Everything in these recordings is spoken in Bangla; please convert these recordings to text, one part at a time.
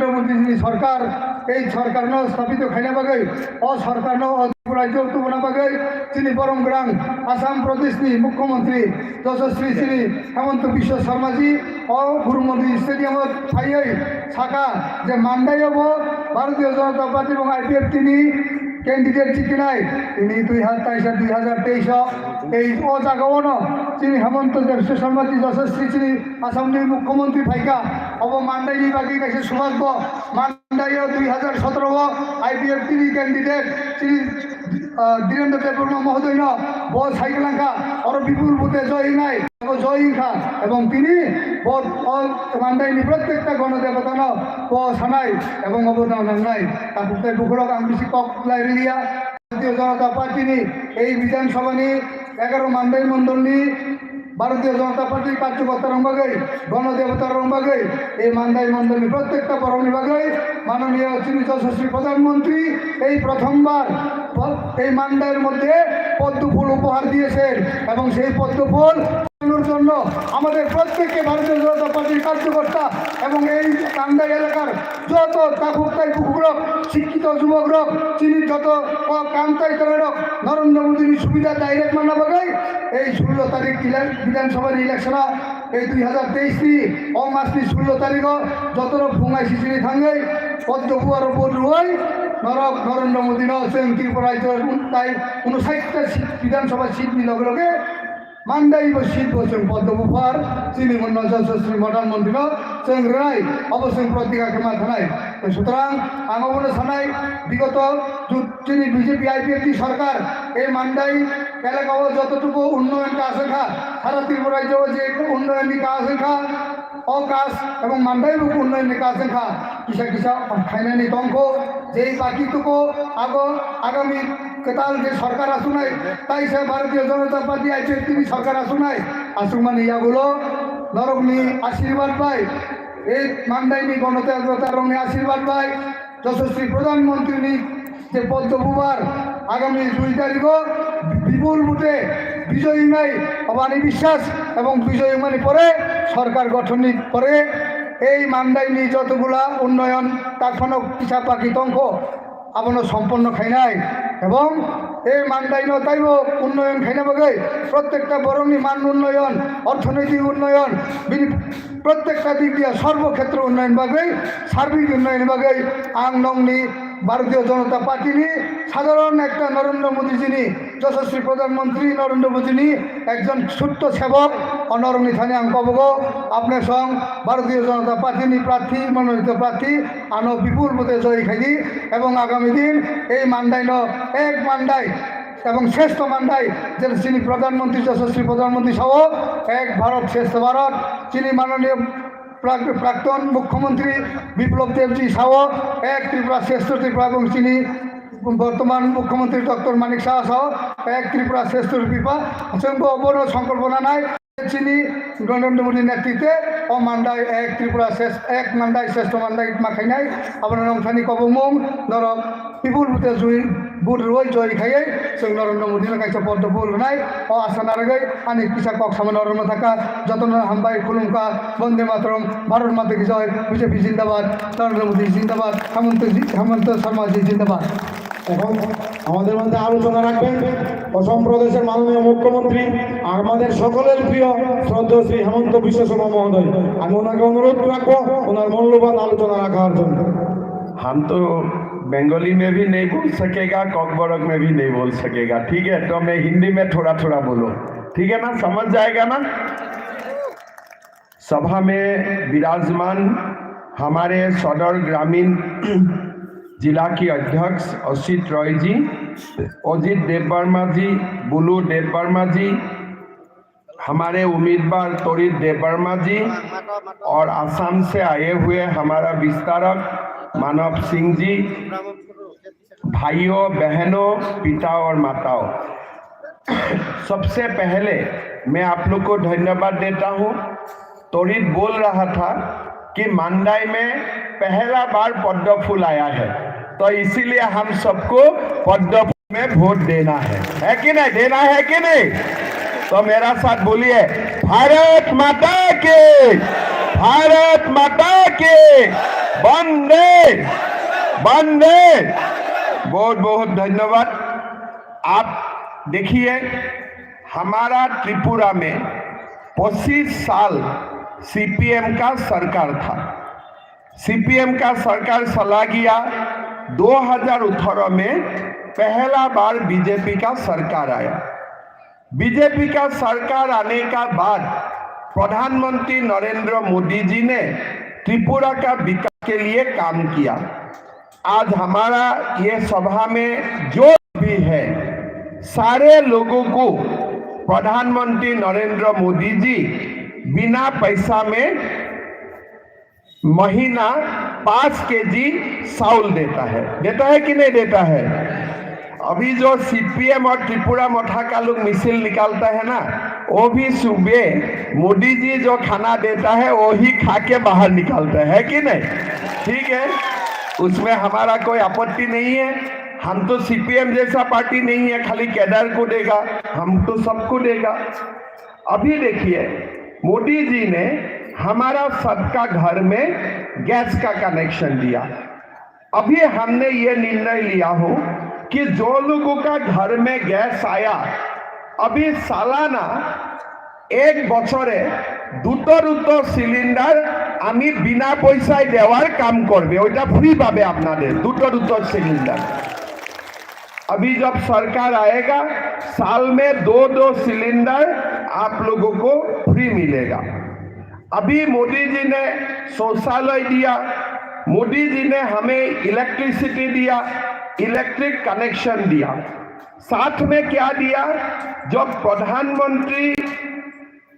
নরেন্দ্র মোদী সরকার এই সরকার স্থাপিত খাইনা বাগে অসরকার রাজ্য উত্তোলনা বাগে তিনি পরম গ্রাম আসাম প্রদেশ মুখ্যমন্ত্রী যশস্বী শ্রী হেমন্ত বিশ্ব শর্মাজি ও গুরুমন্ত্রী স্টেডিয়াম ফাইয়াই শাখা যে মান্দাই হব ভারতীয় জনতা পার্টি এবং আইপিএফ তিনি ক্যান্ডিডেট জিকিনাই তিনি 2023 এই অজাগন তিনি হেমন্ত বিশ্ব শর্মাজি যশস্বী শ্রী আসামনি মুখ্যমন্ত্রী ফাইকা অব মান্দাইনি বাকি কাছে সুভাষ মান্দাই 2017 আইপিএফ তিনি ক্যান্ডিডেট শ্রী বীরেন্দ্র দেববর্মা মহোদয় ব সাইকেলাঙ্কা আর বিপুল বুথে জয় নাই জয় ইংখা এবং তিনি মান্দাইনি প্রত্যেকটা গণদেবতা সানাই এবং অবদান নাই তারপরে বুকুরক আমি বেশি কক লাইরিয়া ভারতীয় জনতা পার্টি এই বিধানসভা 11 মান্দাই মন্ডল ভারতীয় জনতা পার্টির কার্যকর্তার বাগে গণদেবতার বাগে এই মান্দাই মন্ডল প্রত্যেকটা বরণী বাগে মাননীয় শ্রী যশস্বী প্রধানমন্ত্রী এই প্রথমবার এই মান্দাইয়ের মধ্যে পদ্মফুল উপহার দিয়েছেন এবং সেই পদ্মফুল জন্য আমাদের প্রত্যেককে ভারতীয় জনতা পার্টির কার্যকর্তা এবং এই মান্দাই এলাকার যত তাকুকতাই পুকুরক শিক্ষিত যুবকরক চিনি যত কান্তাই তরক নরেন্দ্র মোদীর সুবিধা ডাইরেক্ট মানা বাগাই এই 16 তারিখ বিধানসভার ইলেকশন এই 2023 মাসটি 16 তারিখ যত ফুঙাই শিশিরি থাঙ্গাই পদ্মফুয়ার উপর রুয়াই নরেন্দ্র মোদী নছেন ত্রিপুরায় 59টা বিধানসভা সিট লগে লগে মান্দাই সিট বলছেন পদ্মফুয়ার চিনি মন্ডল যশস্বী প্রধানমন্ত্রী রায় অবশ্যই প্রতিকাকে মাথায় সুতরাং আঙমনে সানাই বিগত যিনি বিজেপি আইপিএফ সরকার এই মান্দাই এলাকা যতটুকু উন্নয়ন আশঙ্কা সারা ত্রিপুরায় যে উন্নয়ন আশঙ্কা অকাশ এবং মান্দাই উন্নয়ন আশঙ্কা কিসা কিসা খাইনানি তঙ্ক যেই বাকিটুকু আগামী কেতাল যে সরকার আসু নাই তাই সে ভারতীয় জনতা পার্টি আইপিএফ তিনি সরকার আসু নাই আসুক মানে ইয়াগুলো নরকনি আশীর্বাদ পায় এই মান্দাইনি গণতন্ত্রতার রঙে আশীর্বাদ পায় যশস্বী প্রধানমন্ত্রী যে পদ্মফুয়ার আগামী 2 তারিখ বিপুল ভোটে বিজয়ী নাই অবানী বিশ্বাস এবং বিজয়ী মানে পরে সরকার গঠন করে এই মান্দাইনি যতগুলা উন্নয়ন তারখানো পিছা পাখি তঙ্ক আপনার সম্পন্ন খাই নাই এবং এই মান্দাইন তাইব উন্নয়ন খাই না বাগে প্রত্যেকটা বরংনি মান উন্নয়ন অর্থনৈতিক উন্নয়ন প্রত্যেকটা দিক দিয়ে সর্বক্ষেত্রে উন্নয়ন বাগে সার্বিক উন্নয়ন বাগে আং নংনি ভারতীয় জনতা পার্টি সাধারণ একটা নরেন্দ্র মোদী যিনি যশস্বী প্রধানমন্ত্রী নরেন্দ্র মোদী একজন ছোট্ট সেবক অনরণী থানে আং কবগ আপনার সঙ্গ ভারতীয় জনতা পার্টি প্রার্থী মনোনীত প্রার্থী আনো বিপুল মতে জয়ী খাইদি এবং আগামী দিন এই মান্দাই এক মান্দাই এবং শ্রেষ্ঠ মান্দাই যে যিনি প্রধানমন্ত্রী যশস্বী প্রধানমন্ত্রী সহ এক ভারত শ্রেষ্ঠ ভারত যিনি মাননীয় প্রাক্তন মুখ্যমন্ত্রী বিপ্লব দেবজি সাহ এক ত্রিপুরা শ্রেষ্ঠ ত্রিপুরা এবং তিনি বর্তমান মুখ্যমন্ত্রী ডক্টর মানিক শাহ সহ এক ত্রিপুরা শ্রেষ্ঠ ত্রিপুরা অসংখ্য বড় সংকল্পনা নাই চিনি নরেন্দ্র মোদীর নেতৃত্বে ও মান্দাই এক ত্রিপুরা এক মান্দাই শ্রেষ্ঠ মান্দাই মাখাই নাই আপনার নংথানি কবমং ধরক বিপুল ভূতে বুট রই জয় খাইয়ে जों নরেন্দ্র মোদীর কাছে পদ্মফুল নাই ও আশা নারাগৈ আনি পিছা কক সামনে নরম থাকা যতন হামবাই খুলুমকা বন্দে মাতরম ভারত মাতা কি জয় বিজেপি জিন্দাবাদ নরেন্দ্র মোদী জিন্দাবাদ হেমন্ত শর্মাজি জিন্দাবাদ। এখন আমাদের মধ্যে আলোচনা রাখবেন অসম প্রদেশের মাননীয় মুখ্যমন্ত্রী আমাদের সকলের প্রিয় শ্রদ্ধেয় শ্রী হেমন্ত বিশ্ব শর্মা মহোদয়। আমি ওনাকে অনুরোধ রাখবো ওনার মূল্যবান আলোচনা রাখার জন্য। हम तो बंगाली में भी नहीं बोल सकेगा, कॉकबरक में भी नहीं बोल सकेगा, ठीक है? तो मैं हिंदी में थोड़ा थोड़ा बोलो, ठीक है ना? समझ जाएगा ना? सभा में विराजमान हमारे सदर ग्रामीण जिला की अध्यक्ष असित रॉय जी, अजित देववर्मा जी, बुलू देववर्मा जी, हमारे उम्मीदवार तोरित देववर्मा जी और आसाम से आए हुए हमारा विस्तारक मानव सिंह जी, भाइयों बहनों पिता और माताओं, सबसे पहले मैं आप लोग को धन्यवाद देता हूं। तोरित बोल रहा था कि मांदाई में पहला बार पद्म फूल आया है, तो इसीलिए हम सबको पद्म फूल में वोट देना है कि नहीं? देना है कि नहीं? तो मेरा साथ बोलिए भारत माता की, भारत माता के वंदे वंदे। बहुत बहुत धन्यवाद। आप देखिए, हमारा त्रिपुरा में 25 साल सीपीएम का सरकार था। सीपीएम का सरकार चला गया। 2018 में पहला बार बीजेपी का सरकार आया। बीजेपी का सरकार आने का बाद प्रधानमंत्री नरेंद्र मोदी जी ने त्रिपुरा का विकास के लिए काम किया। आज हमारा ये सभा में जो भी है, सारे लोगों को प्रधानमंत्री नरेंद्र मोदी जी बिना पैसा में महीना 5 केजी चावल देता है कि नहीं देता है? अभी जो सीपीएम और त्रिपुरा मठा का लोग मिसिल निकालता है ना, वो भी सुबह मोदी जी जो खाना देता है वो ही खा के बाहर निकालता है कि नहीं? ठीक है, उसमें हमारा कोई आपत्ति नहीं है। हम तो सीपीएम जैसा पार्टी नहीं है खाली केडर को देगा, हम तो सबको देगा। अभी देखिए, मोदी जी ने हमारा सबका घर में गैस का कनेक्शन दिया। अभी हमने ये निर्णय लिया हो कि जो लोगों का घर में गैस आया, अभी सालाना 1 বছরে দুটো সিলিন্ডার আমি বিনা পয়সায় দেওয়ার কাম করবে। ওইটা ফ্রি পাবে আপনাদের দুটো সিলিন্ডার। अभी जब सरकार आएगा, साल में 2 सिलेंडर आप लोगों को फ्री मिलेगा। अभी मोदी जी ने शौचालय दिया, मोदी जी ने हमें इलेक्ट्रिसिटी दिया, इलेक्ट्रिक कनेक्शन दिया। साथ में क्या दिया, जब प्रधानमंत्री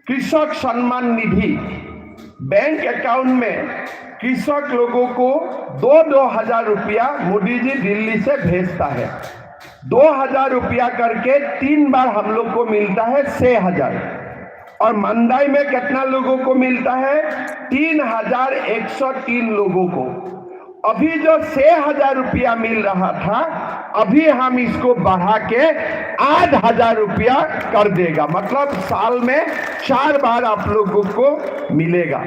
कृषक सम्मान निधि बैंक अकाउंट में कृषक लोगों को 2-2 हजार रुपया मोदी जी दिल्ली से भेजता है। 2,000 रुपया करके 3 बार हम लोग को मिलता है 6,000। और मंदाई में कितना लोगों को मिलता है? 3,103 लोगों को। अभी जो 6,000 रुपया मिल रहा था, अभी हम इसको बढ़ा के 8,000 रुपया कर देगा। मतलब साल में 4 बार आप लोगों को मिलेगा।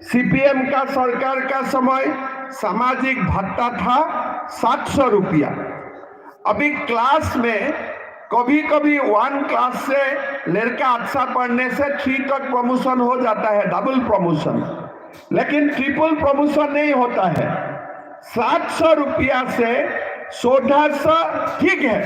सीपीएम का सरकार का समय सामाजिक भत्ता था 700 रुपया। अभी क्लास में कभी कभी 1 क्लास से लड़का अच्छा पढ़ने से 3 तक प्रमोशन हो जाता है, डबल प्रमोशन। लेकिन ट्रिपल प्रमोशन नहीं होता है। 700 रुपया से 1400 ठीक है।